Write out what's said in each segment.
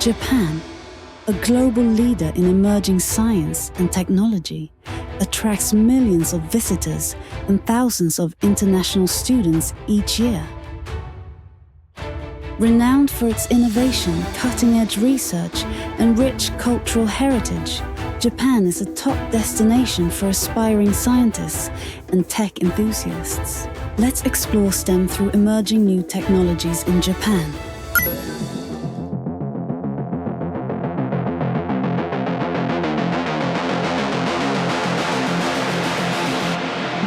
Japan, a global leader in emerging science and technology, attracts millions of visitors and thousands of international students each year. Renowned for its innovation, cutting-edge research, and rich cultural heritage, Japan is a top destination for aspiring scientists and tech enthusiasts. Let's explore STEM through emerging new technologies in Japan.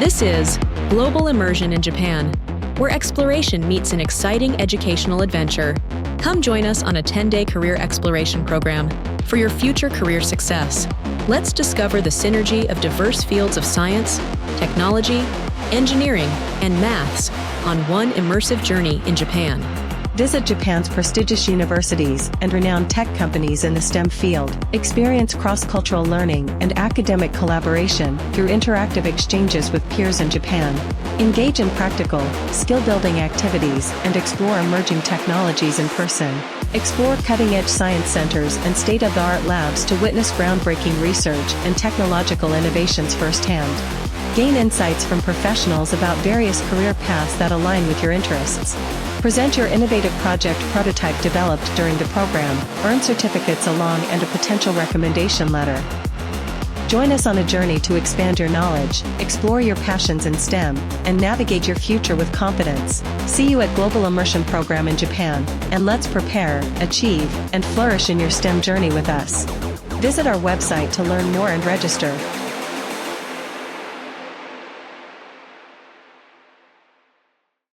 This is Global Immersion in Japan, where exploration meets an exciting educational adventure. Come join us on a 10-day career exploration program for your future career success. Let's discover the synergy of diverse fields of science, technology, engineering, and maths on one immersive journey in Japan. Visit Japan's prestigious universities and renowned tech companies in the STEM field. Experience cross-cultural learning and academic collaboration through interactive exchanges with peers in Japan. Engage in practical, skill-building activities and explore emerging technologies in person. Explore cutting-edge science centers and state-of-the-art labs to witness groundbreaking research and technological innovations firsthand. Gain insights from professionals about various career paths that align with your interests. Present your innovative project prototype developed during the program, earn certificates along and a potential recommendation letter. Join us on a journey to expand your knowledge, explore your passions in STEM, and navigate your future with confidence. See you at Global Immersion Program in Japan, and let's prepare, achieve, and flourish in your STEM journey with us. Visit our website to learn more and register.